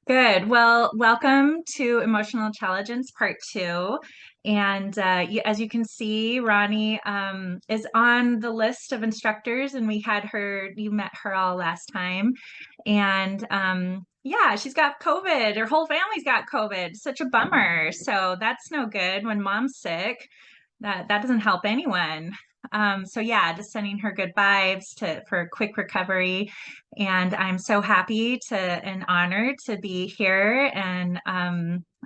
Good. Well, welcome to Emotional Intelligence Part Two. And as you can see, Ronnie is on the list of instructors, and you met her all last time. And yeah, she's got COVID. Her whole family's got COVID. Such a bummer. So that's no good when mom's sick. That doesn't help anyone. So yeah, just sending her good vibes for a quick recovery. And I'm so happy and honored to be here and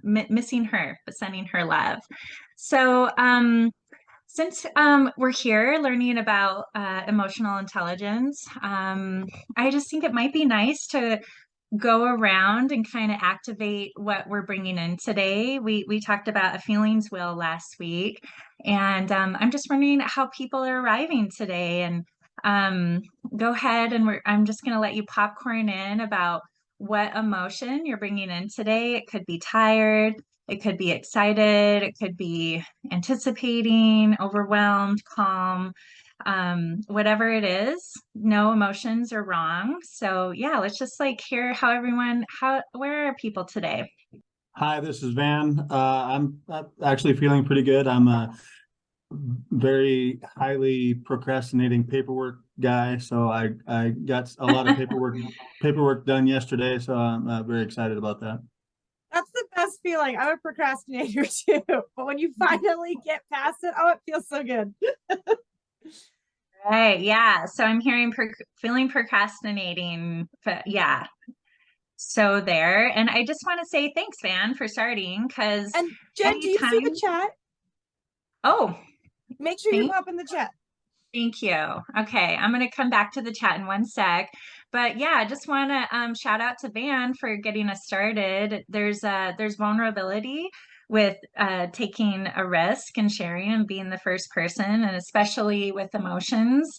missing her, but sending her love. So since we're here learning about emotional intelligence, I just think it might be nice to go around and kind of activate what we're bringing in today. We talked about a feelings wheel last week, and I'm just wondering how people are arriving today. And um, go ahead, and I'm just going to let you popcorn in about what emotion you're bringing in today. It could be tired, it could be excited, it could be anticipating, overwhelmed, calm, whatever it is. No emotions are wrong. So yeah, let's just like hear where are people today? Hi, this is Van. I'm actually feeling pretty good. I'm a very highly procrastinating paperwork guy, so I got a lot of paperwork done yesterday, so I'm very excited about that. That's the best feeling. I'm a procrastinator too. But when you finally get past it, oh, it feels so good. Right, yeah. So I'm hearing feeling procrastinating, but yeah. So there, and I just want to say thanks, Van, for starting because And Jen, do you see the anytime. chat? Oh, Make sure you thank pop in the chat. Thank you. Okay, I'm going to come back to the chat in one sec. But yeah, I just want to shout out to Van for getting us started. There's vulnerability with taking a risk and sharing and being the first person, and especially with emotions,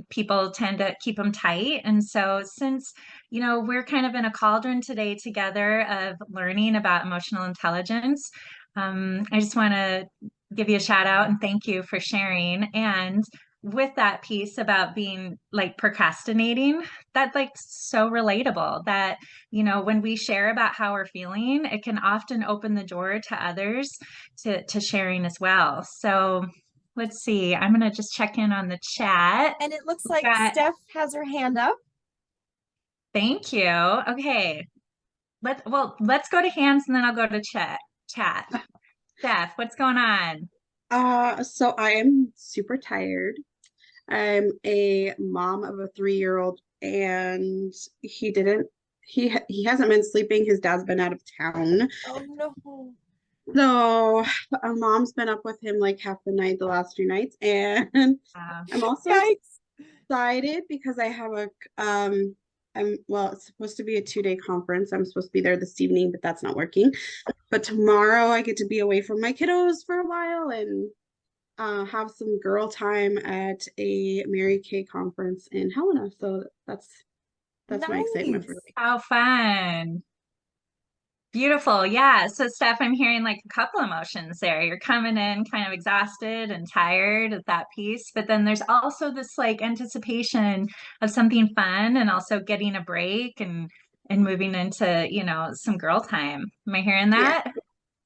people tend to keep them tight. And so since, we're kind of in a cauldron today together of learning about emotional intelligence, I just want to give you a shout out and thank you for sharing. And with that piece about being like procrastinating, that's like so relatable that, when we share about how we're feeling, it can often open the door to others to sharing as well. So let's see, I'm going to just check in on the chat. And it looks like Steph has her hand up. Thank you. Okay. Let's go to hands and then I'll go to chat. Steph, what's going on? So I am super tired. I'm a mom of a 3-year-old and he hasn't been sleeping. His dad's been out of town. Oh no. So mom's been up with him like half the night the last few nights. And I'm also Yikes. excited because I have it's supposed to be a 2-day conference. I'm supposed to be there this evening, but that's not working. But tomorrow I get to be away from my kiddos for a while and have some girl time at a Mary Kay conference in Helena. So that's my excitement for the week. How fun. Beautiful. Yeah. So, Steph, I'm hearing like a couple emotions there. You're coming in kind of exhausted and tired at that piece, but then there's also this like anticipation of something fun and also getting a break and moving into, some girl time. Am I hearing Yeah. that?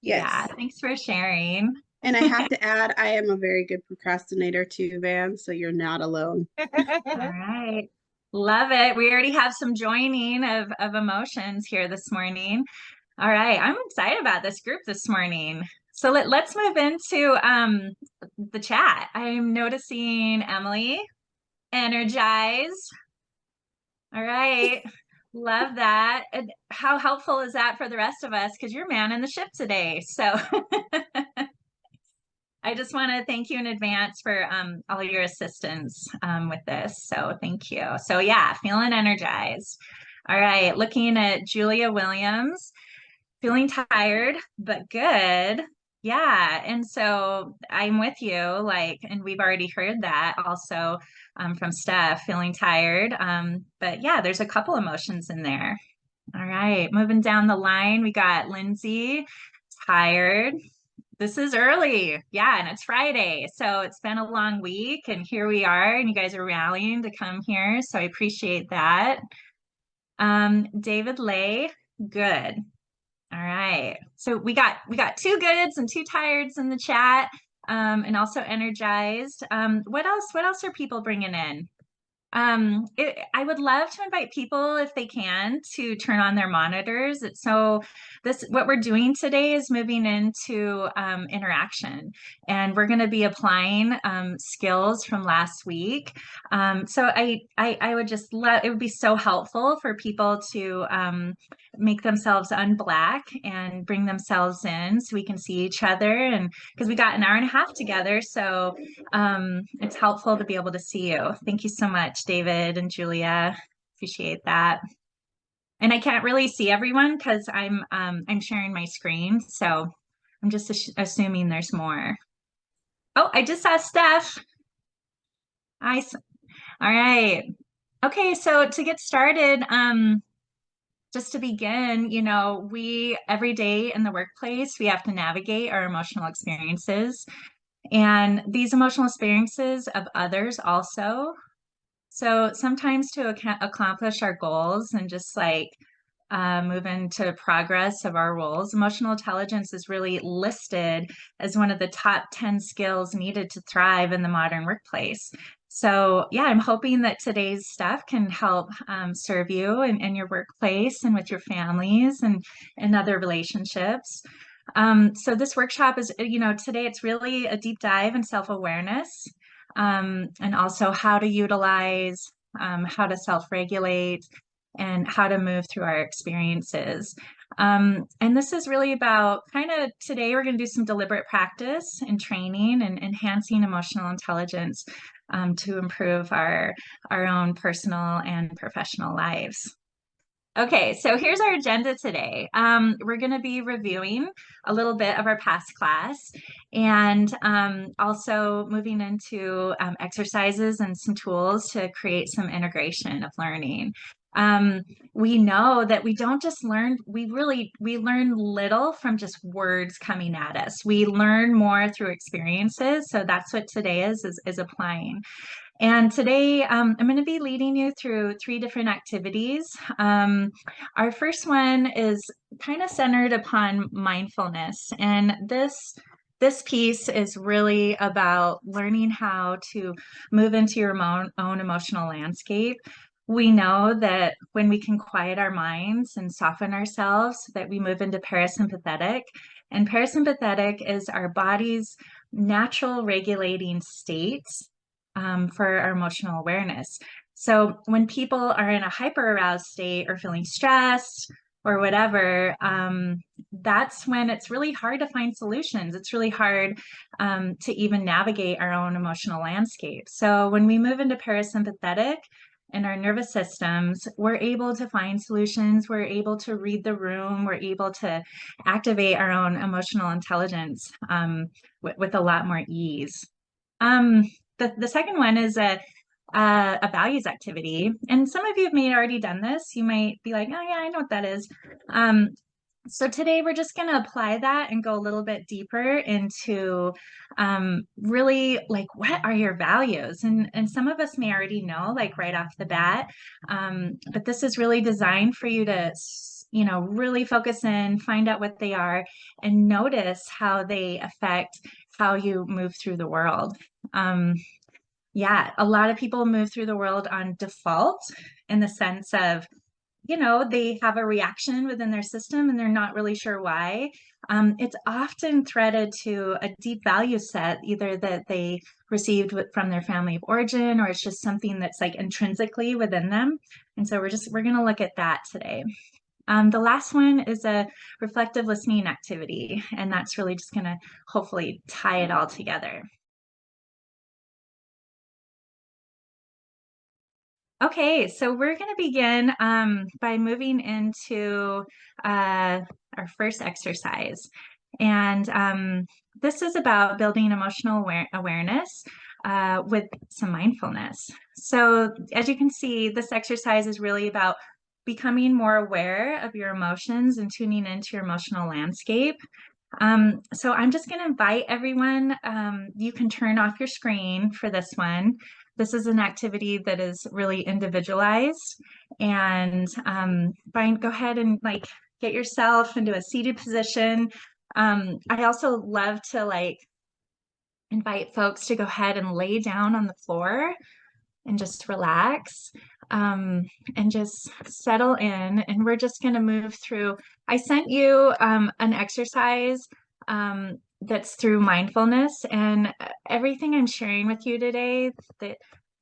Yes. Yeah. Thanks for sharing. And I have to add, I am a very good procrastinator too, Van, so you're not alone. All right. Love it. We already have some joining of emotions here this morning. All right, I'm excited about this group this morning. So let's move into the chat. I'm noticing Emily, energized. All right, love that. And how helpful is that for the rest of us? Because you're manning the ship today. So I just want to thank you in advance for all your assistance with this. So thank you. So yeah, feeling energized. All right, looking at Julia Williams. Feeling tired, but good. Yeah. And so I'm with you, and we've already heard that also from Steph, feeling tired. But yeah, there's a couple emotions in there. All right. Moving down the line, we got Lindsay, tired. This is early. Yeah. And it's Friday. So it's been a long week. And here we are. And you guys are rallying to come here. So I appreciate that. David Lay, Good. All right. So we got two goods and two tireds in the chat, and also energized. What else? What else are people bringing in? I would love to invite people, if they can, to turn on their monitors. What we're doing today is moving into interaction, and we're going to be applying skills from last week. So I would just love, it would be so helpful for people to make themselves unblack and bring themselves in so we can see each other. And because we got an hour and a half together, so it's helpful to be able to see you. Thank you so much, David and Julia. Appreciate that. And I can't really see everyone because I'm sharing my screen, so I'm just assuming there's more. Oh, I just saw Steph. All right. Okay, so to get started, just to begin, you know, we every day in the workplace, we have to navigate our emotional experiences, and these emotional experiences of others also. So sometimes to accomplish our goals and just like move into progress of our roles, emotional intelligence is really listed as one of the top 10 skills needed to thrive in the modern workplace. So yeah, I'm hoping that today's stuff can help serve you in your workplace and with your families and other relationships. So this workshop is, you know, today it's really a deep dive in self-awareness, and also how to utilize, how to self-regulate, and how to move through our experiences. And this is really about today we're going to do some deliberate practice and training and enhancing emotional intelligence to improve our own personal and professional lives. Okay, so here's our agenda today. We're going to be reviewing a little bit of our past class, and also moving into exercises and some tools to create some integration of learning. We know that we don't just learn, we learn little from just words coming at us. We learn more through experiences. So that's what today is applying. And today I'm going to be leading you through 3 different activities. Our first one is kind of centered upon mindfulness. And this piece is really about learning how to move into your own emotional landscape. We know that when we can quiet our minds and soften ourselves, that we move into parasympathetic. And parasympathetic is our body's natural regulating states for our emotional awareness. So when people are in a hyper aroused state or feeling stressed or whatever, that's when it's really hard to find solutions. It's really hard to even navigate our own emotional landscape. So when we move into parasympathetic in our nervous systems, we're able to find solutions. We're able to read the room. We're able to activate our own emotional intelligence with a lot more ease. The second one is a values activity. And some of you may have already done this. You might be like, oh yeah, I know what that is. So today we're just going to apply that and go a little bit deeper into really like, what are your values? And some of us may already know, like right off the bat, but this is really designed for you to, you know, really focus in, find out what they are, and notice how they affect how you move through the world. Yeah, a lot of people move through the world on default, in the sense of, you know, they have a reaction within their system and they're not really sure why. It's often threaded to a deep value set, either that they received from their family of origin, or it's just something that's like intrinsically within them. And so we're going to look at that today. The last one is a reflective listening activity, and that's really just going to hopefully tie it all together. Okay, so we're going to begin by moving into our first exercise. And this is about building emotional awareness with some mindfulness. So as you can see, this exercise is really about becoming more aware of your emotions and tuning into your emotional landscape. So I'm just going to invite everyone. You can turn off your screen for this one. This is an activity that is really individualized, and go ahead and like get yourself into a seated position. I also love to like invite folks to go ahead and lay down on the floor and just relax, and just settle in. And we're just going to move through. I sent you an exercise that's through mindfulness, and everything I'm sharing with you today, that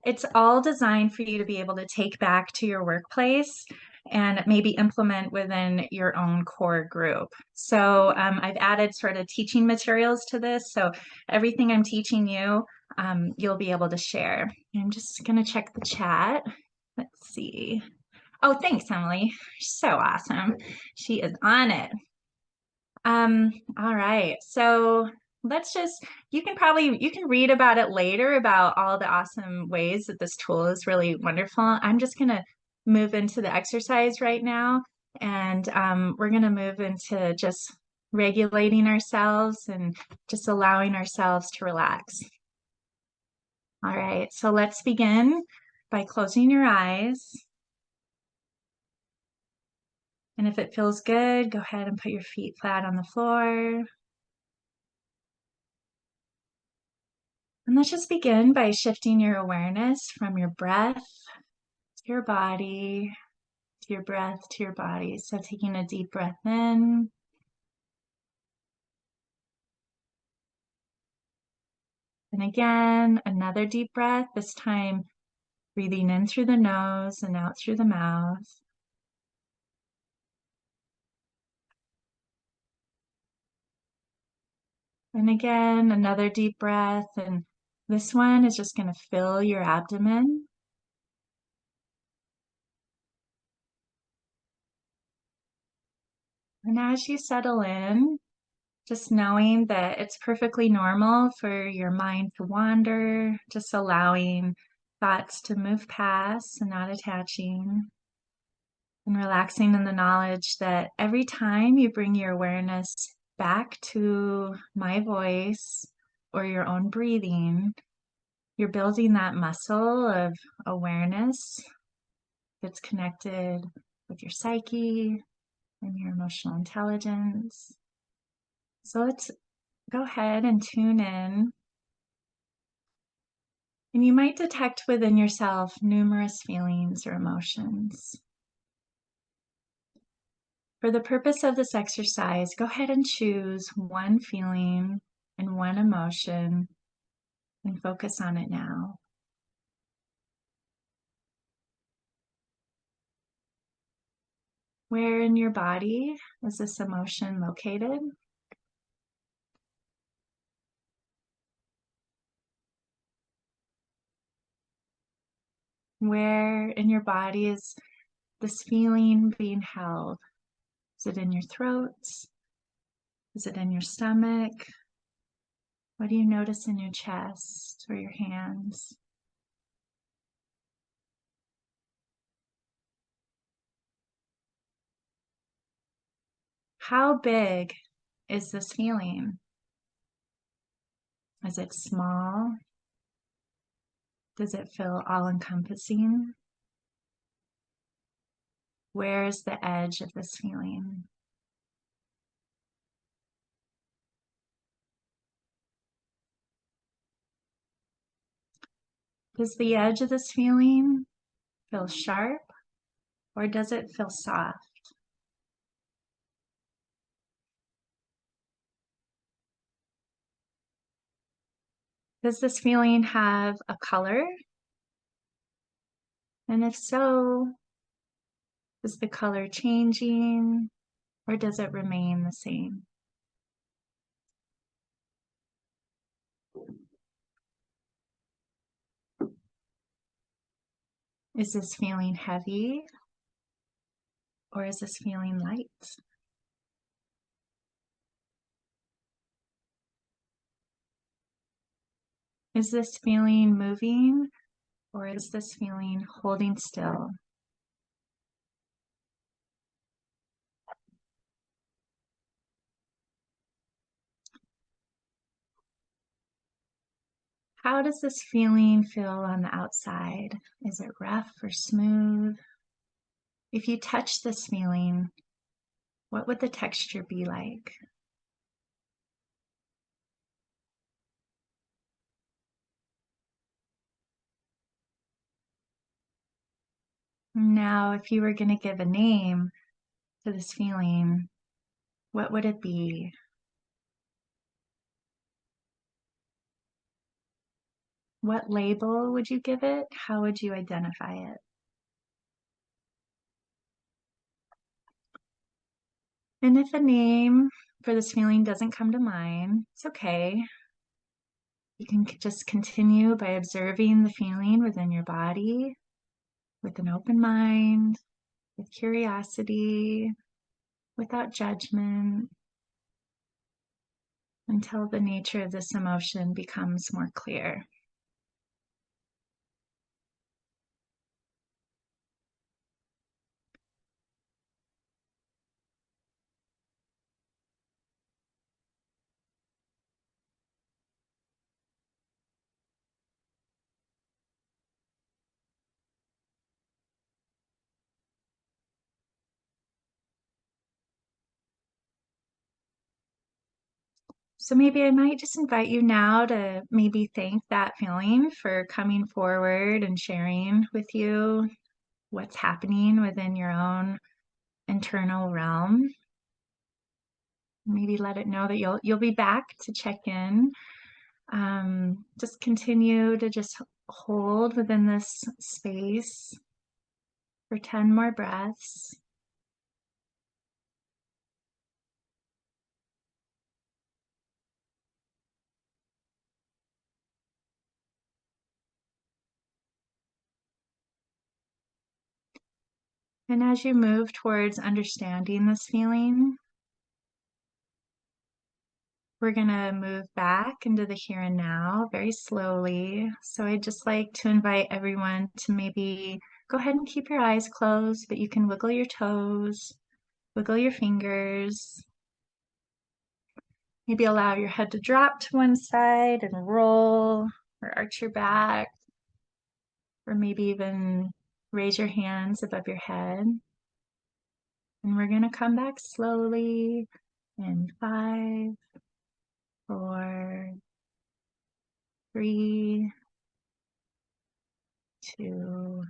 it's all designed for you to be able to take back to your workplace and maybe implement within your own core group. So I've added sort of teaching materials to this. So everything I'm teaching you, you'll be able to share. I'm just going to check the chat. Let's see. Oh, thanks, Emily. So awesome. She is on it. All right. So let's just, you can read about it later about all the awesome ways that this tool is really wonderful. I'm just going to move into the exercise right now. And we're going to move into just regulating ourselves and just allowing ourselves to relax. All right, so let's begin by closing your eyes. And if it feels good, go ahead and put your feet flat on the floor. And let's just begin by shifting your awareness from your breath to your body, to your breath to your body. So taking a deep breath in. And again, another deep breath, this time breathing in through the nose and out through the mouth. And again, another deep breath. And this one is just going to fill your abdomen. And as you settle in, just knowing that it's perfectly normal for your mind to wander, just allowing thoughts to move past and not attaching, and relaxing in the knowledge that every time you bring your awareness back to my voice or your own breathing, you're building that muscle of awareness that's connected with your psyche and your emotional intelligence. So let's go ahead and tune in. And you might detect within yourself numerous feelings or emotions. For the purpose of this exercise, go ahead and choose one feeling and one emotion and focus on it now. Where in your body is this emotion located? Where in your body is this feeling being held? Is it in your throat? Is it in your stomach? What do you notice in your chest or your hands? How big is this feeling? Is it small? Does it feel all-encompassing? Where is the edge of this feeling? Does the edge of this feeling feel sharp, or does it feel soft? Does this feeling have a color? And if so, is the color changing, or does it remain the same? Is this feeling heavy, or is this feeling light? Is this feeling moving, or is this feeling holding still? How does this feeling feel on the outside? Is it rough or smooth? If you touch this feeling, What would the texture be like? Now, if you were going to give a name to this feeling, what would it be? What label would you give it? How would you identify it? And if a name for this feeling doesn't come to mind, it's okay. You can just continue by observing the feeling within your body with an open mind, with curiosity, without judgment, until the nature of this emotion becomes more clear. So maybe I might just invite you now to maybe thank that feeling for coming forward and sharing with you what's happening within your own internal realm. Maybe let it know that you'll be back to check in. Just continue to just hold within this space for 10 more breaths. And as you move towards understanding this feeling, we're going to move back into the here and now very slowly. So I'd just like to invite everyone to maybe go ahead and keep your eyes closed, but you can wiggle your toes, wiggle your fingers. Maybe allow your head to drop to one side and roll or arch your back, or maybe even raise your hands above your head. And we're going to come back slowly in 5, 4, 3, 2,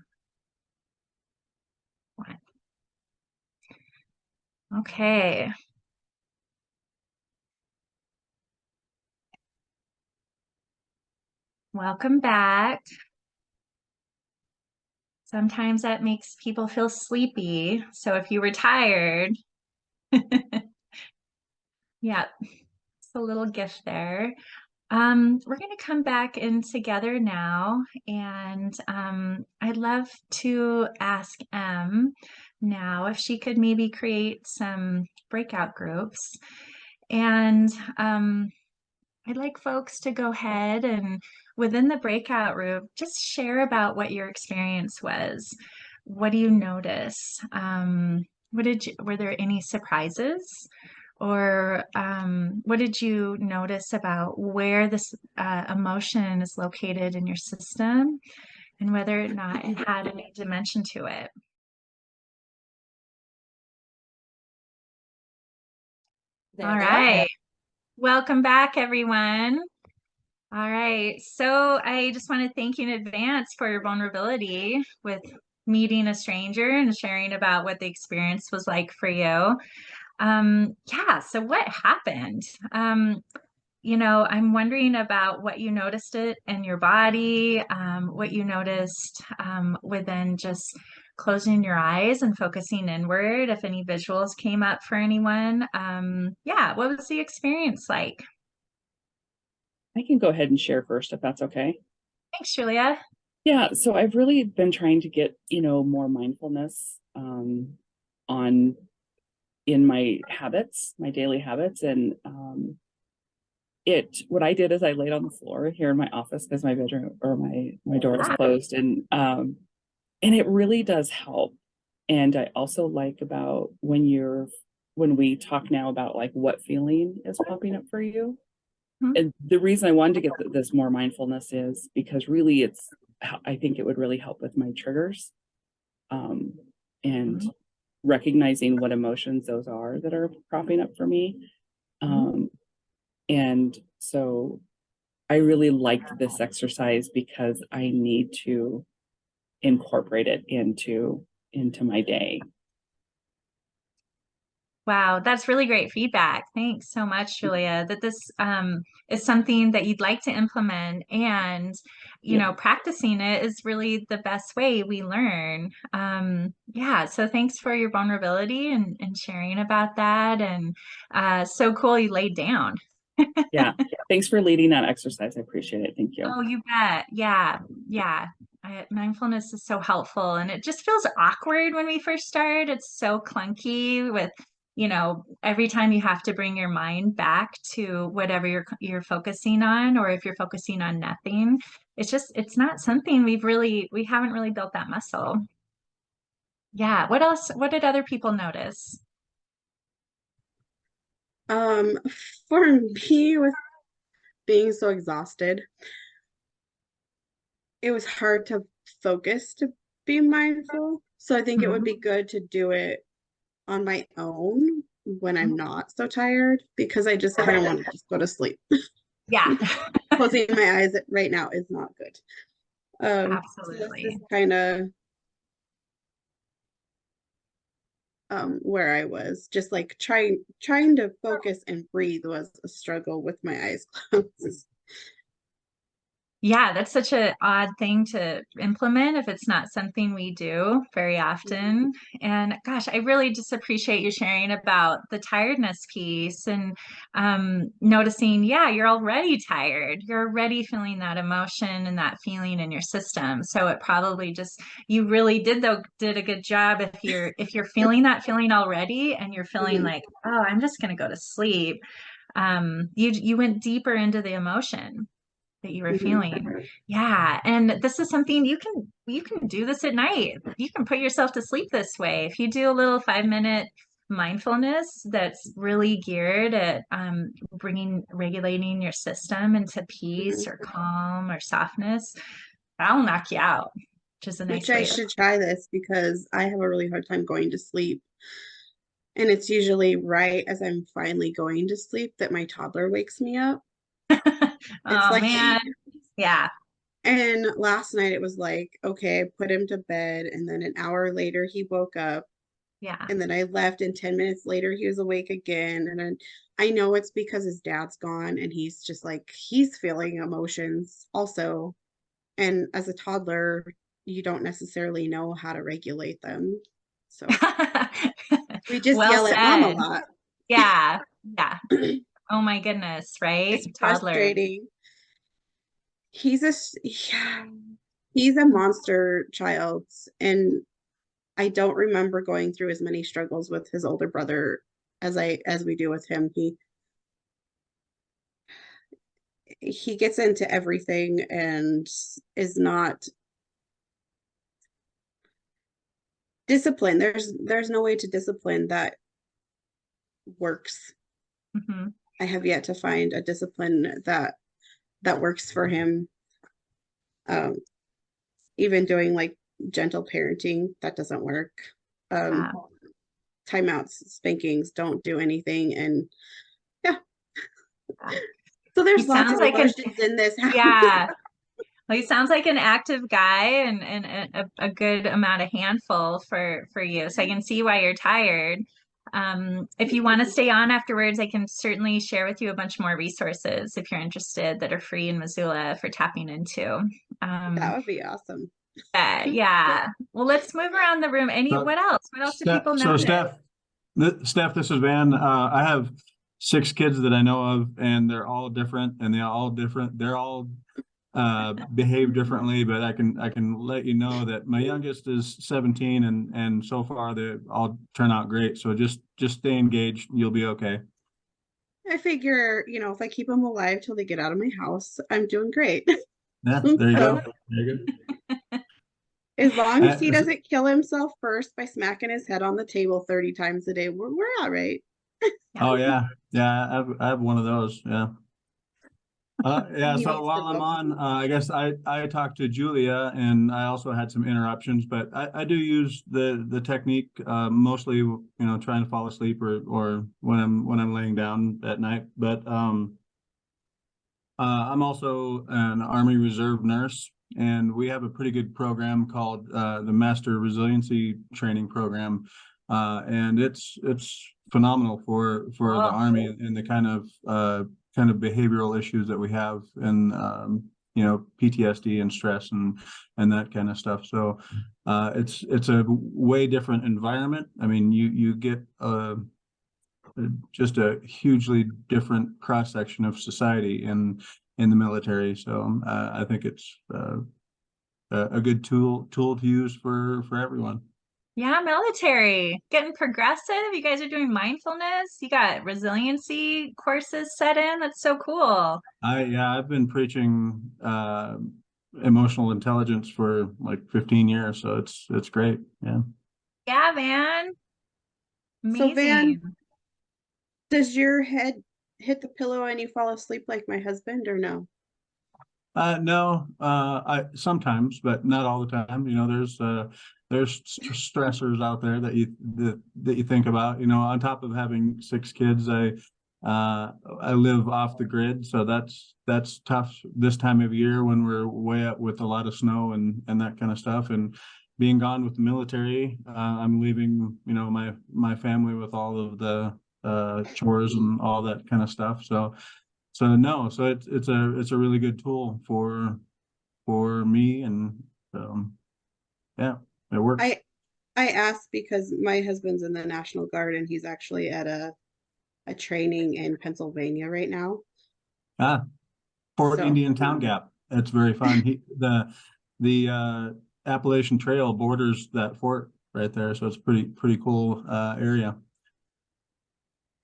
1. Okay. Welcome back. Sometimes that makes people feel sleepy. So if you were tired, yeah, it's a little gift there. We're going to come back in together now, and I'd love to ask Em now if she could maybe create some breakout groups. And I'd like folks to go ahead and within the breakout room, just share about what your experience was. What do you notice? Were there any surprises? Or what did you notice about where this emotion is located in your system and whether or not it had any dimension to it? There All they right. are. Welcome back, everyone. All right. So I just want to thank you in advance for your vulnerability with meeting a stranger and sharing about what the experience was like for you. Yeah, so what happened? I'm wondering about what you noticed it in your body, what you noticed within just closing your eyes and focusing inward, if any visuals came up for anyone. Yeah, what was the experience like? I can go ahead and share first if that's okay. Thanks, Julia. Yeah, so I've really been trying to get, more mindfulness in my habits, my daily habits. And what I did is I laid on the floor here in my office because my bedroom or my door is closed. And it really does help. And I also like about when we talk now about like what feeling is popping up for you. And the reason I wanted to get this more mindfulness is because really I think it would really help with my triggers. And recognizing what emotions those are that are cropping up for me. And so I really liked this exercise because I need to incorporate it into my day. Wow, that's really great feedback. Thanks so much, Julia, that this is something that you'd like to implement, and practicing it is really the best way we learn. Yeah, so thanks for your vulnerability and sharing about that. And so cool you laid down. Yeah. Thanks for leading that exercise. I appreciate it. Thank you. Oh, you bet. Yeah. Mindfulness is so helpful, and it just feels awkward when we first start. It's so clunky with, every time you have to bring your mind back to whatever you're focusing on, or if you're focusing on nothing, it's not something we haven't really built that muscle. Yeah. What else? What did other people notice? For me, with being so exhausted, it was hard to focus to be mindful. So I think it would be good to do it on my own when I'm not so tired, because I just kind of want to just go to sleep. Yeah. Closing my eyes right now is not good. Absolutely. So this is kind of where I was, just like trying to focus and breathe was a struggle with my eyes closed. Yeah, that's such an odd thing to implement if it's not something we do very often. And gosh, I really just appreciate you sharing about the tiredness piece, and noticing, yeah, you're already tired. You're already feeling that emotion and that feeling in your system. So it probably just, you really did a good job if you're feeling that feeling already, and you're feeling like, oh, I'm just gonna go to sleep. You went deeper into the emotion that you were feeling. Yeah. And this is something you can do this at night. You can put yourself to sleep this way. If you do a little 5-minute mindfulness that's really geared at regulating your system into peace or calm or softness, that'll knock you out, which is a nice Which I way should try this, because I have a really hard time going to sleep. And it's usually right as I'm finally going to sleep that my toddler wakes me up. It's Oh like, man. Yeah. and last night it was like, okay, I put him to bed, and then an hour later he woke up, Yeah. and then I left, and 10 minutes later he was awake again. And then I know it's because his dad's gone, and he's just like, he's feeling emotions also. And as a toddler, you don't necessarily know how to regulate them. So we just Well yell at mom a said. lot. Yeah. Yeah. Oh my goodness, right? It's Toddler. frustrating. He's a monster child, and I don't remember going through as many struggles with his older brother as we do with him. He gets into everything and is not disciplined. There's no way to discipline that works. Mm-hmm. I have yet to find a discipline that works for him. Even doing like gentle parenting, that doesn't work. Timeouts, spankings don't do anything. And yeah. So there's lots of emotions in this house. Yeah. Well, he sounds like an active guy, and a good amount of handful for you. So I can see why you're tired. If you want to stay on afterwards, I can certainly share with you a bunch more resources if you're interested that are free in Missoula for tapping into. That would be awesome. Yeah. Well, let's move around the room. What else? What else do people know? Steph, this is Van. I have 6 kids that I know of, and they're all different, and they're all behave differently, but I can let you know that my youngest is 17, and so far they all turn out great. So just stay engaged. You'll be okay. I figure, if I keep them alive till they get out of my house, I'm doing great. Yeah, there you go. There you go. As long as he doesn't kill himself first by smacking his head on the table 30 times a day, we're all right. Oh yeah. I have one of those. Yeah. Yeah, He so wants while to I'm go. on, I guess I talked to Julia and I also had some interruptions, but I do use the technique mostly, you know, trying to fall asleep or when I'm laying down at night. But I'm also an Army Reserve nurse, and we have a pretty good program called the Master Resiliency Training Program, and it's phenomenal for the Oh, Army and the kind of behavioral issues that we have, and you know, PTSD and stress and that kind of stuff. So it's a way different environment. I mean, you get just a hugely different cross section of society in the military. So I think it's a good tool to use for everyone. yeah, military, getting progressive. You guys are doing mindfulness. You got resiliency courses set in. That's so cool. I've been preaching emotional intelligence for like 15 years, so it's great. Yeah. Yeah, man. So Van, Amazing. does your head hit the pillow and you fall asleep like my husband, or no? No, I sometimes, but not all the time. You know, there's stressors out there that you think about. You know, on top of having 6 kids, I live off the grid, so that's tough this time of year when we're way up with a lot of snow and that kind of stuff. And being gone with the military, I'm leaving, you know, my family with all of the chores and all that kind of stuff. So no, so it's a really good tool for me, and yeah, it works. I asked because my husband's in the National Guard and he's actually at a training in Pennsylvania right now. Ah, Fort So Indian Town Gap. It's very fun. The Appalachian Trail borders that fort right there, so it's pretty cool area.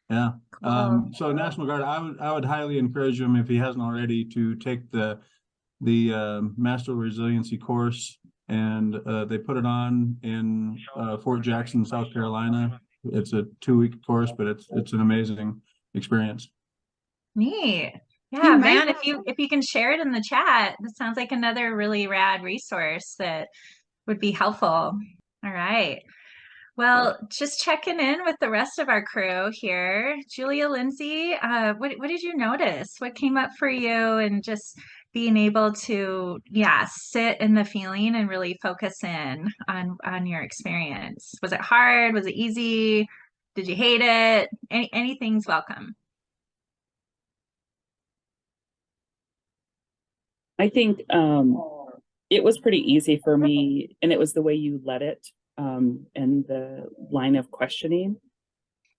Yeah. Cool. So National Guard, I would highly encourage him if he hasn't already to take the Master Resiliency course, and they put it on in Fort Jackson, South Carolina. It's a 2-week course, but it's an amazing experience. Neat. he Yeah, might Van, if you can share it in the chat, that sounds like another really rad resource that would be helpful. All right. Well, just checking in with the rest of our crew here. Julia, Lindsay, what did you notice? What came up for you, and just being able to, yeah, sit in the feeling and really focus in on your experience. Was it hard? Was it easy? Did you hate it? Anything's welcome. I think it was pretty easy for me, and it was the way you led it, and the line of questioning.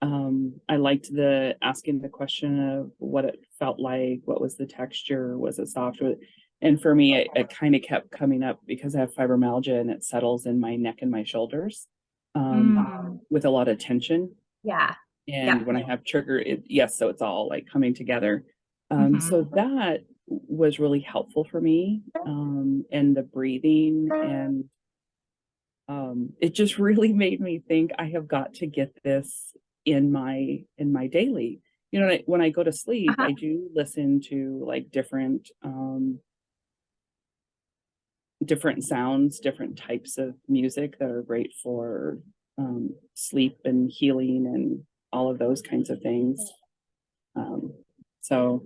I liked the asking the question of what it felt like, what was the texture, was it soft? And for me, it kind of kept coming up because I have fibromyalgia and it settles in my neck and my shoulders with a lot of tension. Yeah. And Yep. when I have trigger, yes, so it's all like coming together. Mhm. So that was really helpful for me, and the breathing, and it just really made me think I have got to get this in my daily. You know, when I go to sleep, Uh-huh. I do listen to like different sounds, different types of music that are great for sleep and healing and all of those kinds of things. So,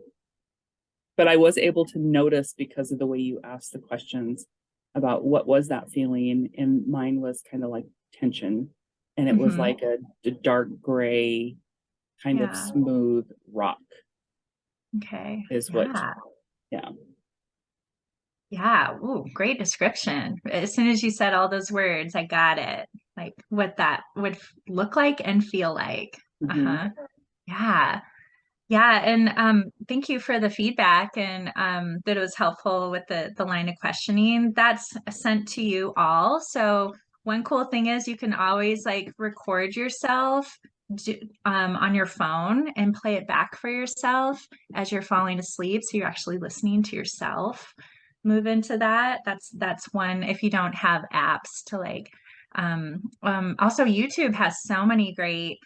but I was able to notice because of the way you asked the questions about what was that feeling, and mine was kind of like tension, and it was Mhm. like a dark gray kind of Yeah. smooth rock Okay. is what, Yeah. yeah. Yeah. Ooh, great description. As soon as you said all those words, I got it. Like what that would look like and feel like. Mhm. Uh-huh. Yeah. Yeah. And thank you for the feedback, and that it was helpful with the line of questioning. That's sent to you all. So one cool thing is you can always like record yourself on your phone and play it back for yourself as you're falling asleep. So you're actually listening to yourself move into that. That's one if you don't have apps to like also YouTube has so many great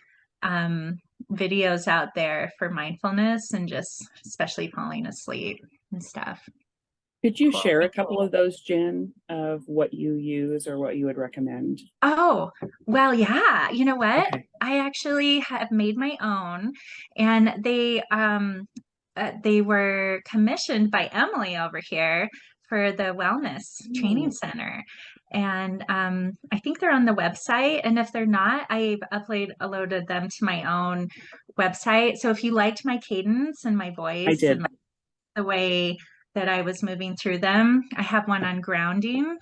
videos out there for mindfulness and just especially falling asleep. and stuff. Could you Cool. share a couple of those, Jen, of what you use or what you would recommend? Oh, well, yeah. You know what? Okay. I actually have made my own, and they were commissioned by Emily over here for the wellness training center. And I think they're on the website. And if they're not, I've uploaded them to my own website. So if you liked my cadence and my I voice did. and the way that I was moving through them, I have one on grounding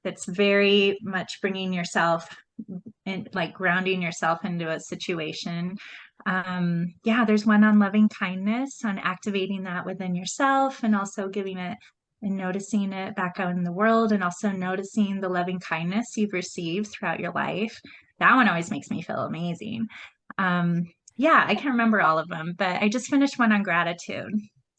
that's very much bringing yourself in, like grounding yourself into a situation. Yeah, there's one on loving kindness, on activating that within yourself and also giving it and noticing it back out in the world, and also noticing the loving kindness you've received throughout your life. That one always makes me feel amazing. Yeah, I can't remember all of them, but I just finished one on gratitude.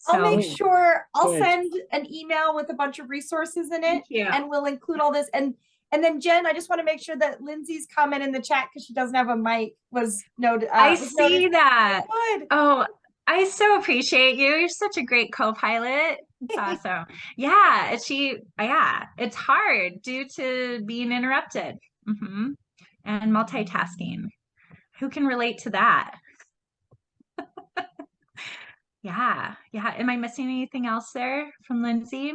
I'll make So sure I'll Good. send an email with a bunch of resources in it, thank you. and we'll include all this. And then Jen, I just want to make sure that Lindsay's comment in the chat, because she doesn't have a mic, was noted. I was see noted. that. Good. Oh, I so appreciate you. You're such a great co-pilot. It's awesome. Yeah, it's hard due to being interrupted and multitasking. Who can relate to that? Yeah. Am I missing anything else there from Lindsay?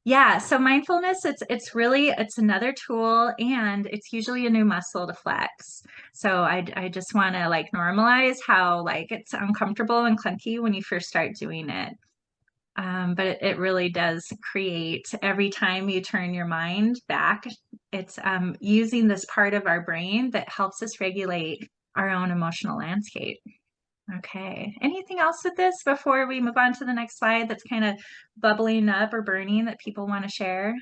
Yeah, so mindfulness, it's another tool, and it's usually a new muscle to flex. So I just want to like normalize how like it's uncomfortable and clunky when you first start doing it. But it really does create, every time you turn your mind back, it's using this part of our brain that helps us regulate our own emotional landscape. Okay. Anything else with this before we move on to the next slide that's kind of bubbling up or burning that people want to share?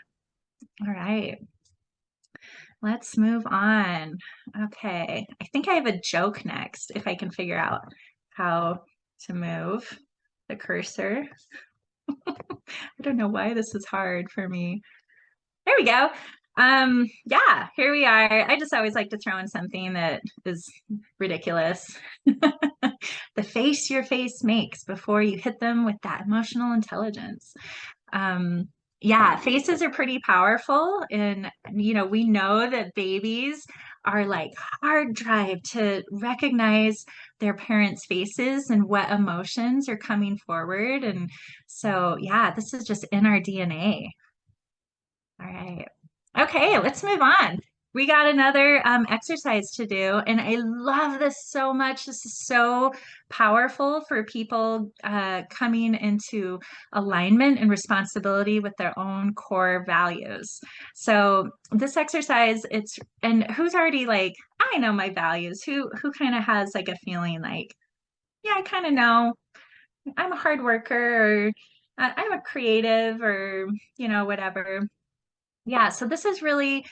All right. Let's move on. Okay. I think I have a joke next, if I can figure out how to move the cursor. I don't know why this is hard for me. There we go. Yeah, here we are. I just always like to throw in something that is ridiculous. The face your face makes before you hit them with that emotional intelligence. Yeah, faces are pretty powerful, and we know that babies are like hard drive to recognize their parents' faces and what emotions are coming forward. And so, yeah, this is just in our DNA. All right. Okay, let's move on. We got another exercise to do, and I love this so much. This is so powerful for people coming into alignment and responsibility with their own core values. So this exercise, and who's already like, I know my values, who kind of has like a feeling like, yeah, I kind of know I'm a hard worker, or I'm a creative, or whatever. Yeah, so this is really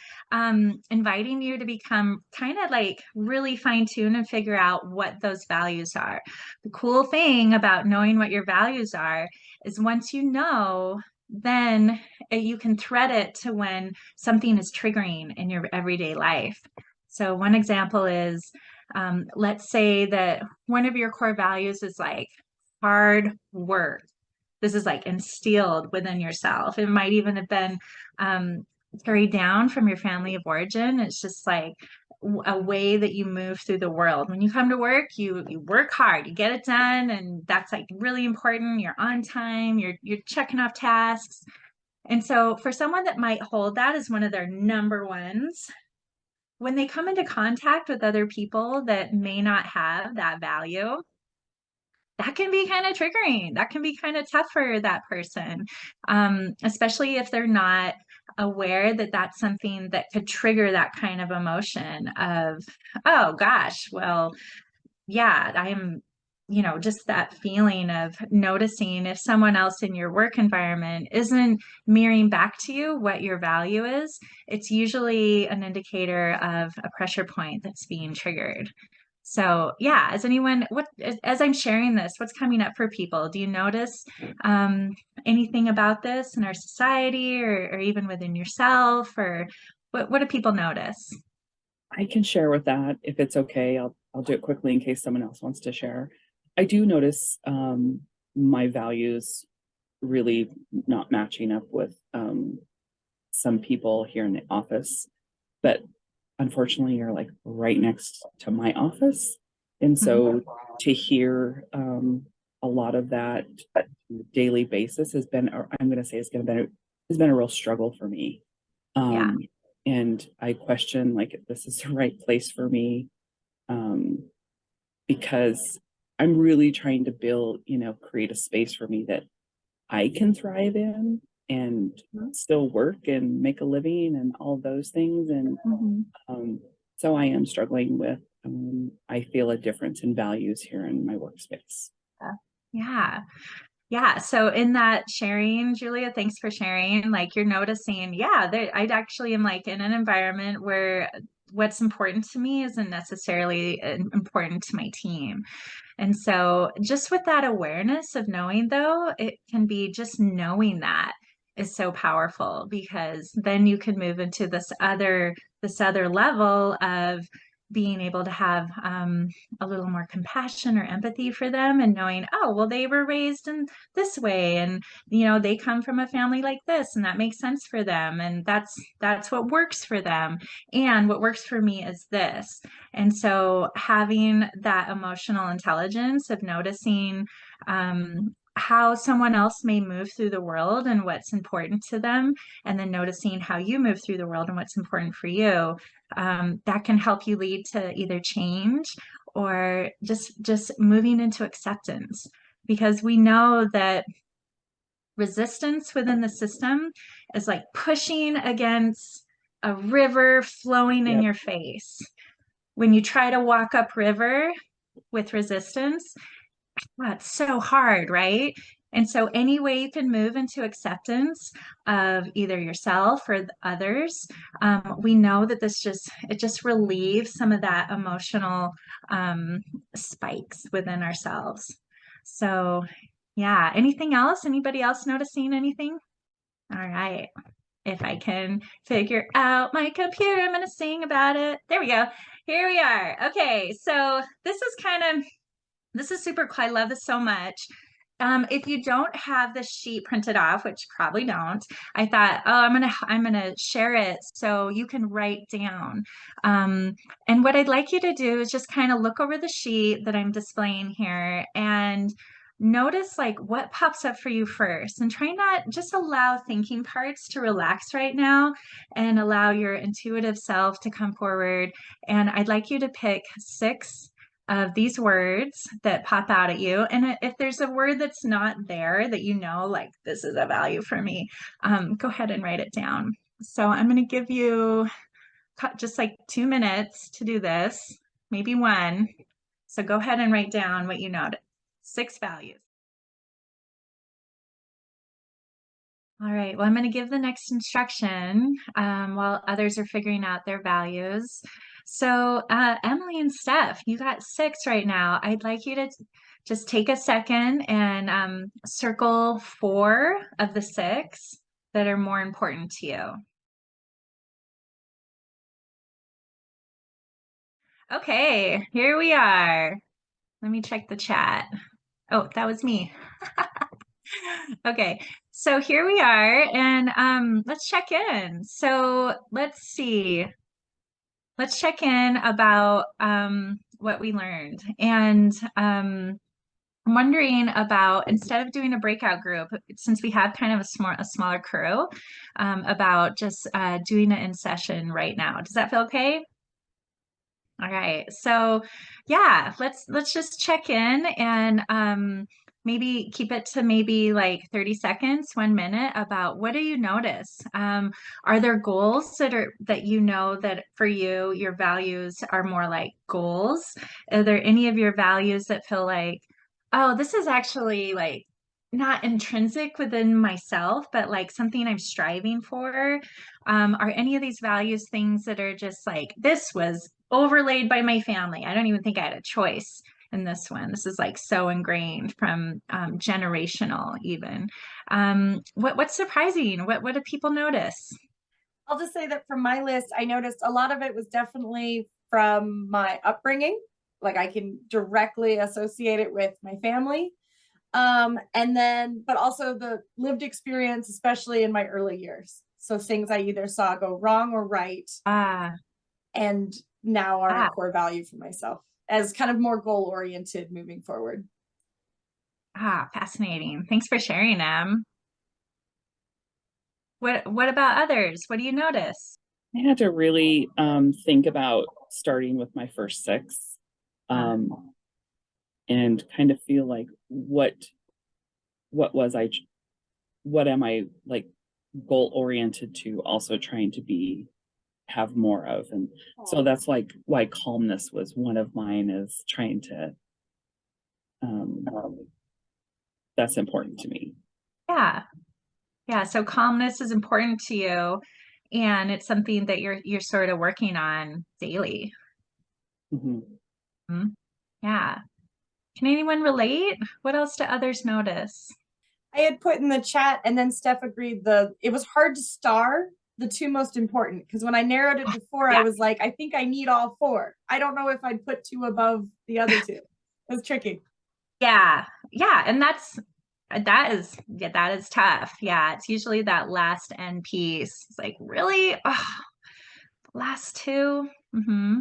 inviting you to become kind of like really fine tune and figure out what those values are. The cool thing about knowing what your values are is once you know, then you can thread it to when something is triggering in your everyday life. So one example is, let's say that one of your core values is like hard work. This is like instilled within yourself. It might even have been carried down from your family of origin. It's just like a way that you move through the world. When you come to work, you work hard, you get it done, and that's like really important. You're on time, you're checking off tasks. And so for someone that might hold that as one of their number ones, when they come into contact with other people that may not have that value, that can be kind of triggering. That can be kind of tough for that person, especially if they're not aware that that's something that could trigger that kind of emotion of, oh gosh, well, yeah, I am, just that feeling of noticing if someone else in your work environment isn't mirroring back to you what your value is, it's usually an indicator of a pressure point that's being triggered. So yeah, as I'm sharing this, what's coming up for people? Do you notice anything about this in our society, or even within yourself, or what do people notice? I can share with that if it's okay. I'll do it quickly in case someone else wants to share. I do notice my values really not matching up with some people here in the office. But unfortunately, you're like right next to my office. And so to hear a lot of that on a daily basis has been, or I'm going to say has been a real struggle for me. Yeah. And I question like if this is the right place for me, because I'm really trying to build, create a space for me that I can thrive in and still work and make a living and all those things. And so I am struggling with, I feel a difference in values here in my workspace. Yeah. Yeah. So in that sharing, Julia, thanks for sharing. Like you're noticing, yeah, I actually am like in an environment where what's important to me isn't necessarily important to my team. And so just with that awareness of knowing though, it can be just knowing that is so powerful, because then you can move into this other level of being able to have a little more compassion or empathy for them, and knowing, oh, well, they were raised in this way, and they come from a family like this, and that makes sense for them, and that's what works for them, and what works for me is this. And so having that emotional intelligence of noticing how someone else may move through the world and what's important to them, and then noticing how you move through the world and what's important for you, that can help you lead to either change or just moving into acceptance. Because we know that resistance within the system is like pushing against a river flowing in your face. When you try to walk upriver with resistance, it's so hard, right? And so any way you can move into acceptance of either yourself or others, we know that it just relieves some of that emotional spikes within ourselves. So yeah, anything else? Anybody else noticing anything? All right. If I can figure out my computer, I'm going to sing about it. There we go. Here we are. Okay, so this is super cool. I love this so much. If you don't have the sheet printed off, which you probably don't, I thought, oh, I'm gonna share it so you can write down. And what I'd like you to do is just kind of look over the sheet that I'm displaying here and notice like what pops up for you first, and try not just allow thinking parts to relax right now and allow your intuitive self to come forward. And I'd like you to pick 6 of these words that pop out at you. And if there's a word that's not there that like this is a value for me, go ahead and write it down. So I'm going to give you just like 2 minutes to do this, maybe 1. So go ahead and write down what you noted. 6 values. All right, well, I'm going to give the next instruction while others are figuring out their values. So Emily and Steph, you got 6 right now. I'd like you to just take a second and circle 4 of the 6 that are more important to you. Okay, here we are. Let me check the chat. Oh, that was me. Okay, so here we are, and let's check in. So let's see. Let's check in about what we learned. And I'm wondering about, instead of doing a breakout group, since we have kind of a smaller crew, about just doing it in session right now. Does that feel okay? All right, so yeah, let's just check in and maybe keep it to maybe like 30 seconds, 1 minute, about what do you notice? Are there goals that you know that for you, your values are more like goals? Are there any of your values that feel like, oh, this is actually like not intrinsic within myself, but like something I'm striving for? Are any of these values things that are just like, this was overlaid by my family? I don't even think I had a choice in this one. This is like so ingrained from generational even. What's surprising? What do people notice? I'll just say that from my list, I noticed a lot of it was definitely from my upbringing. Like I can directly associate it with my family. And then, but also the lived experience, especially in my early years. So things I either saw go wrong or right, Ah, and now are ah, a core value for myself as kind of more goal oriented moving forward. fascinating. Thanks for sharing them. What about others? What do you notice? I had to really think about starting with my first six, and kind of feel like what was I what am I like goal oriented to also trying to have more of. And so that's like why calmness was one of mine, is trying to um that's important to me. Yeah. Yeah. So calmness is important to you, and it's something that you're sort of working on daily. Mhm. Mhm. Yeah. Can anyone relate? What else do others notice? I had put in the chat, and then Steph agreed, it was hard to star the two most important, because when I narrowed it to four, Yeah. I was like, I think I need all four. I don't know if I'd put two above the other two. It was tricky. Yeah. Yeah. And that is tough. Yeah. It's usually that last end piece. It's like, really? Oh, last two? Mm-hmm.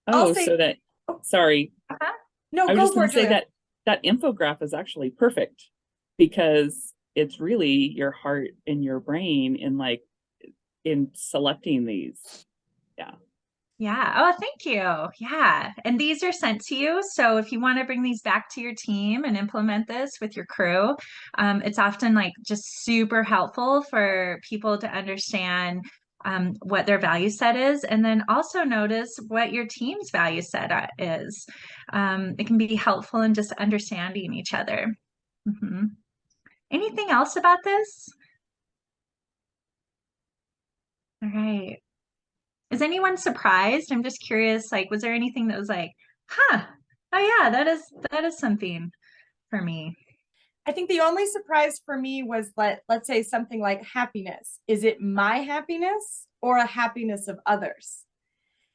I'll Oh, say, so that, oh, sorry, no, I was go just for going it, to say Julia. that infograph is actually perfect, because it's really your heart and your brain in selecting these. Yeah. Yeah. Oh, thank you. Yeah. And these are sent to you. So if you want to bring these back to your team and implement this with your crew, it's often like just super helpful for people to understand what their value set is, and then also notice what your team's value set is. It can be helpful in just understanding each other. Hmm. Anything else about this? All right. Is anyone surprised? I'm just curious, like, was there anything that was like, huh, oh yeah, that is something for me. I think the only surprise for me was, let's say something like happiness. Is it my happiness or a happiness of others?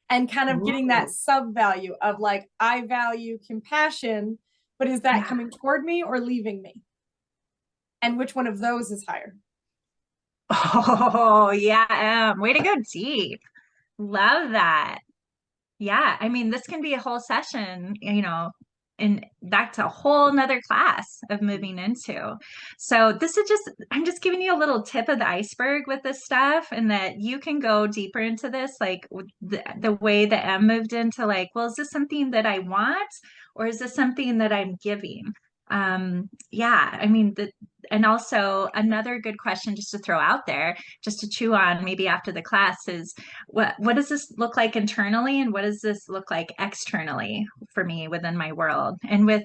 And kind of getting that sub value of like, I value compassion, but is that Yeah. coming toward me or leaving me? And which one of those is higher? Oh yeah, way to go deep. Love that. Yeah, I mean, this can be a whole session, and that's a whole nother class of moving into. So this is I'm just giving you a little tip of the iceberg with this stuff, and that you can go deeper into this, like the way that Em moved into like, well, is this something that I want, or is this something that I'm giving? Yeah, I mean, and also another good question just to throw out there, just to chew on maybe after the class, is what does this look like internally, and what does this look like externally for me within my world? And with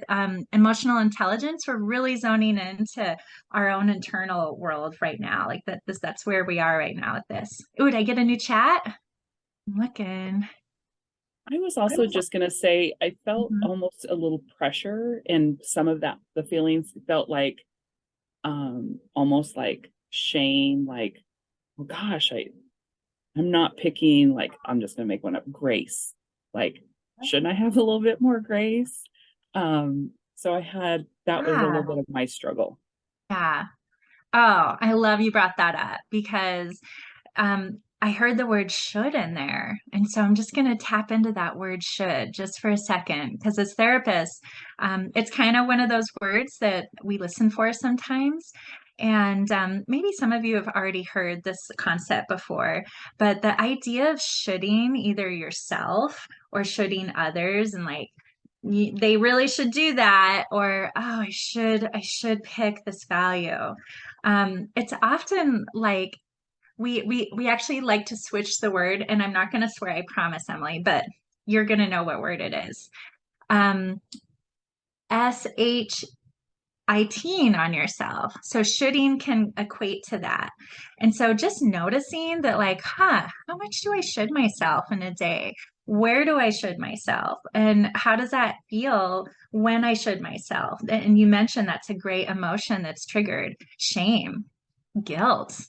emotional intelligence, we're really zoning into our own internal world right now. Like that's where we are right now with this. Ooh, did I get a new chat? I'm looking. I was also just going to say, I felt Mhm. almost a little pressure, and some of that, the feelings felt like, almost like shame, like, oh gosh, I'm not picking, like, I'm just going to make one up, grace. Like, shouldn't I have a little bit more grace? So that was a Yeah. little bit of my struggle. Yeah. Oh, I love you brought that up, because I heard the word should in there. And so I'm just going to tap into that word should just for a second, because as therapists, it's kind of one of those words that we listen for sometimes. And maybe some of you have already heard this concept before, but the idea of shoulding either yourself or shoulding others, and like, they really should do that, or oh, I should pick this value. It's often like we actually like to switch the word, and I'm not going to swear, I promise, Emily, but you're going to know what word it is. SHITing on yourself. So shoulding can equate to that. And so just noticing that, like, how much do I should myself in a day? Where do I should myself? And how does that feel when I should myself? And you mentioned that's a great emotion that's triggered: shame, guilt.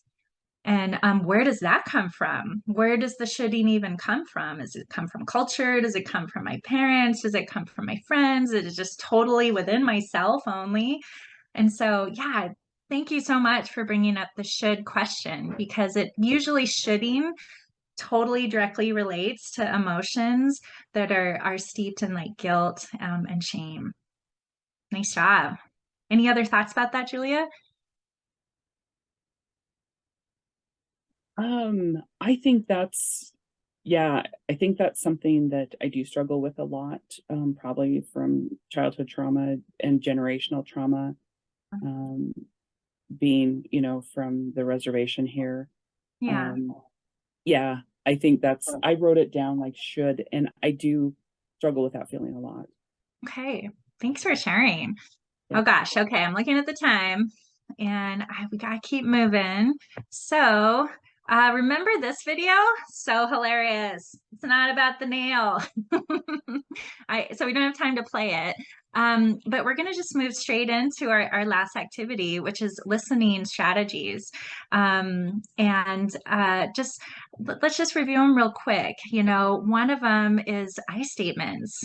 And where does that come from? Where does the shoulding even come from? Does it come from culture? Does it come from my parents? Does it come from my friends? Is it just totally within myself only? And so, yeah, thank you so much for bringing up the should question, because it usually shoulding totally directly relates to emotions that are steeped in like guilt and shame. Nice job. Any other thoughts about that, Julia? I think that's, yeah, I think that's something that I do struggle with a lot, probably from childhood trauma and generational trauma, um, being, you know, from the reservation here. Yeah. Yeah, I think that's, I wrote it down like should, and I do struggle with that feeling a lot. Okay. Thanks for sharing. Yeah. Oh gosh. Okay. I'm looking at the time and we gotta keep moving. So, remember this video? So hilarious. It's not about the nail. So we don't have time to play it. But we're gonna just move straight into our last activity, which is listening strategies. And just let's just review them real quick. You know, one of them is I statements.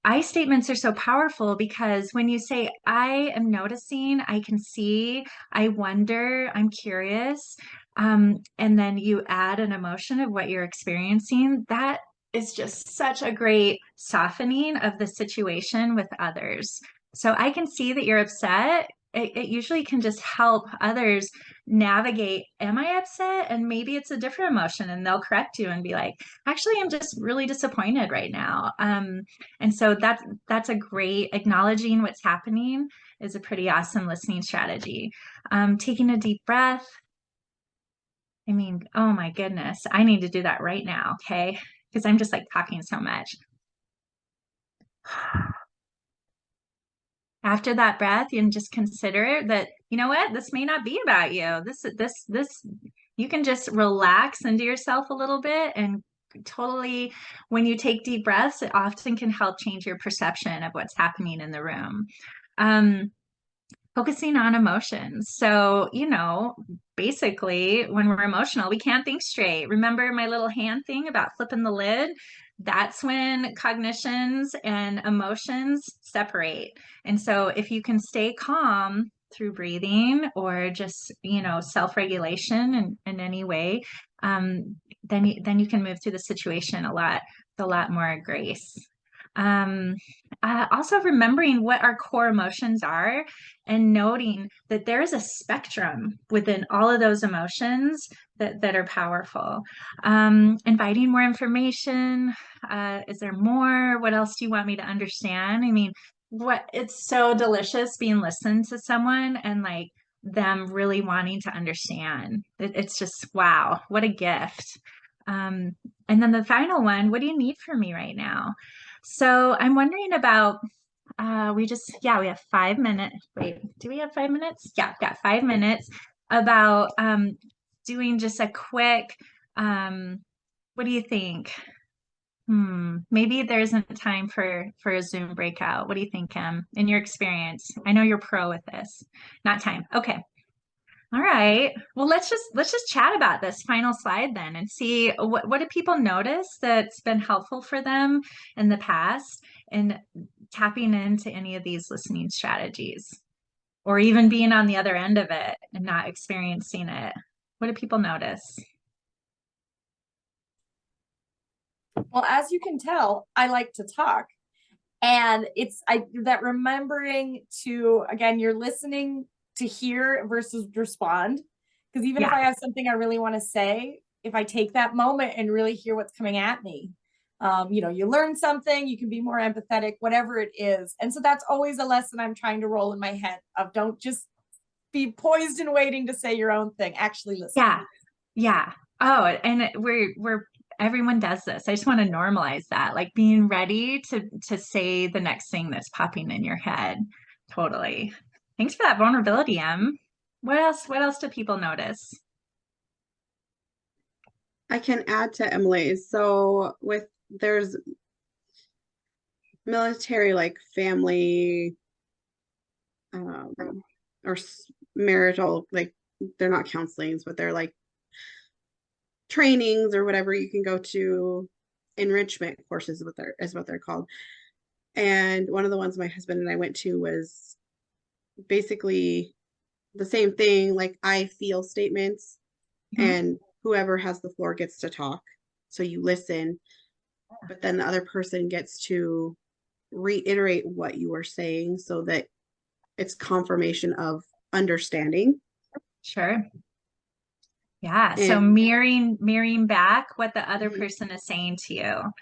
I statements are so powerful because when you say, I am noticing, I can see, I wonder, I'm curious, and then you add an emotion of what you're experiencing, that is just such a great softening of the situation with others. So I can see that you're upset. It usually can just help others navigate, am I upset? And maybe it's a different emotion and they'll correct you and be like, actually, I'm just really disappointed right now. And so that's a great acknowledging what's happening is a pretty awesome listening strategy. Taking a deep breath. I mean, oh my goodness, I need to do that right now, okay? Because I'm just like talking so much. After that breath, you can just consider that, you know what, this may not be about you. This, you can just relax into yourself a little bit and totally, when you take deep breaths, it often can help change your perception of what's happening in the room. Focusing on emotions. So, you know, basically, when we're emotional, we can't think straight. Remember my little hand thing about flipping the lid? That's when cognitions and emotions separate. And so, if you can stay calm through breathing or just, you know, self-regulation in any way, then you can move through the situation a lot more grace. Also remembering what our core emotions are and noting that there is a spectrum within all of those emotions that are powerful. Inviting more information. Is there more? What else do you want me to understand? I mean, it's so delicious being listened to someone and like them really wanting to understand. It's just, wow, what a gift. And then the final one, what do you need from me right now? So I'm wondering about, we have 5 minutes. Wait, do we have 5 minutes? Yeah, I've got 5 minutes about doing just a quick, what do you think? Maybe there isn't time for a Zoom breakout. What do you think, Kim, in your experience? I know you're pro with this. Not time. Okay. All right. Well, let's just chat about this final slide then and see what do people notice that's been helpful for them in the past and tapping into any of these listening strategies or even being on the other end of it and not experiencing it. What do people notice? Well, as you can tell, I like to talk. And it's that remembering to, again, you're listening to hear versus respond. Because even if I have something I really want to say, if I take that moment and really hear what's coming at me, you know, you learn something, you can be more empathetic, whatever it is. And so that's always a lesson I'm trying to roll in my head of don't just be poised and waiting to say your own thing, actually listen. Yeah. Oh, and we're everyone does this. I just want to normalize that, like being ready to say the next thing that's popping in your head. Totally. Thanks for that vulnerability, Em. What else do people notice? I can add to Emily's. So there's military like family or marital, like they're not counselings, but they're like trainings or whatever. You can go to enrichment courses is what they're called. And one of the ones my husband and I went to was basically the same thing, like I feel statements, and whoever has the floor gets to talk. So you listen, but then the other person gets to reiterate what you are saying so that it's confirmation of understanding. Sure. Yeah. So And mirroring back what the other Mhm. person is saying to you.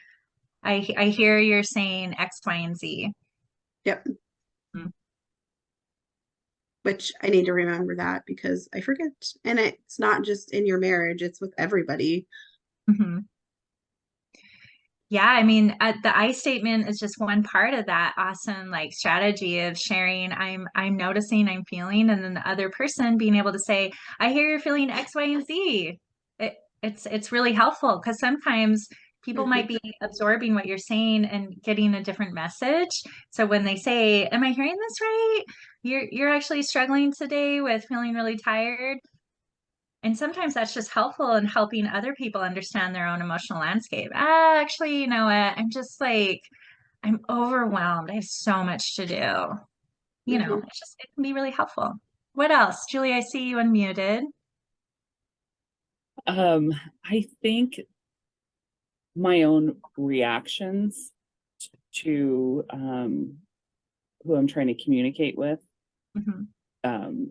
I hear you're saying X, Y, and Z. Yep. Mhm. Which I need to remember that because I forget. And it's not just in your marriage, it's with everybody. Mhm. Yeah, I mean, the I statement is just one part of that awesome like strategy of sharing. I'm noticing, I'm feeling, and then the other person being able to say, "I hear you're feeling X, Y, and Z." It's really helpful because sometimes people might be absorbing what you're saying and getting a different message. So when they say, "Am I hearing this right? You're actually struggling today with feeling really tired." And sometimes that's just helpful in helping other people understand their own emotional landscape. Actually, you know what? I'm just like, I'm overwhelmed. I have so much to do. You know, Mhm. it can be really helpful. What else? Julie, I see you unmuted. I think my own reactions to who I'm trying to communicate with, Mhm.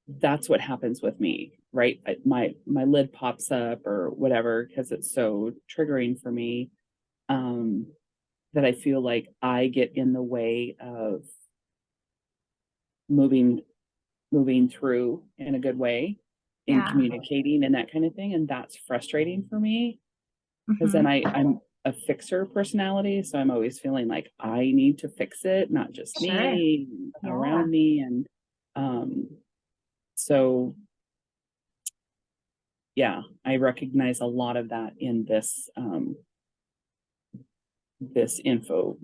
that's what happens with me, right? My lid pops up or whatever because it's so triggering for me, that I feel like I get in the way of moving through in a good way in Yeah. communicating and that kind of thing, and that's frustrating for me because then Mhm. I'm a fixer personality, so I'm always feeling like I need to fix it, not just Sure. me, Yeah. around me. And so yeah, I recognize a lot of that in this info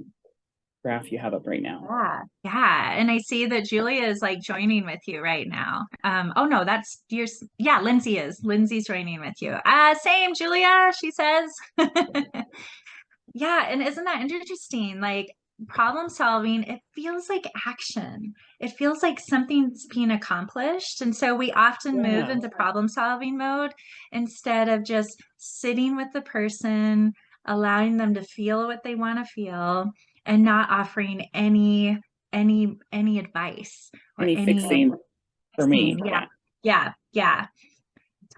graph you have up right now. Yeah. Yeah. And I see that Julia is like joining with you right now. Oh no, that's yeah, Lindsay is. Lindsay's joining with you. Same, Julia, she says. Yeah, and isn't that interesting? Like problem solving, it feels like action. It feels like something's being accomplished. And so we often move Yeah. into problem solving mode instead of just sitting with the person, allowing them to feel what they want to feel and not offering any advice or Any any fixing for me. fixing. Yeah. Yeah. Yeah. Yeah.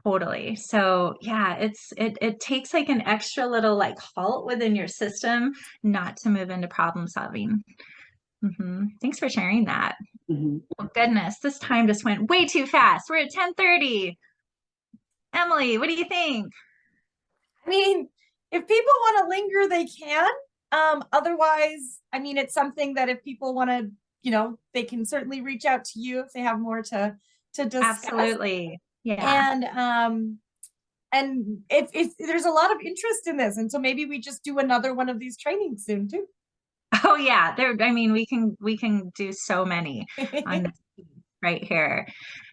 Totally. So yeah, it takes like an extra little like halt within your system not to move into problem solving. Thanks for sharing that. Mhm. Oh, goodness, this time just went way too fast. We're at 10:30. Emily, what do you think? I mean, if people want to linger, they can. Otherwise, I mean, it's something that if people want to, they can certainly reach out to you if they have more to discuss. Absolutely. Yeah. And if there's a lot of interest in this, and so maybe we just do another one of these trainings soon too. Oh yeah, I mean we can do so many on this right here.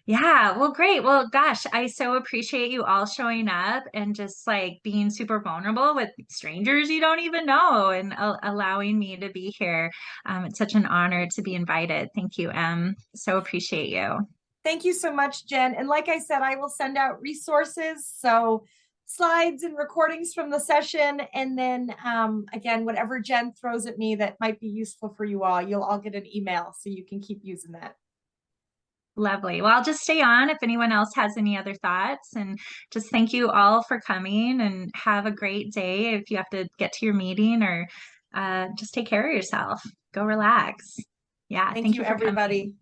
Yeah, well, great. Well, gosh, I so appreciate you all showing up and just like being super vulnerable with strangers you don't even know and allowing me to be here. It's such an honor to be invited. Thank you, Em. So appreciate you. Thank you so much, Jen. And like I said, I will send out resources. So slides and recordings from the session. And then again, whatever Jen throws at me that might be useful for you all, you'll all get an email so you can keep using that. Lovely. Well, I'll just stay on if anyone else has any other thoughts. And just thank you all for coming and have a great day. If you have to get to your meeting or just take care of yourself, go relax. Yeah, Thank thank you, you for coming. everybody.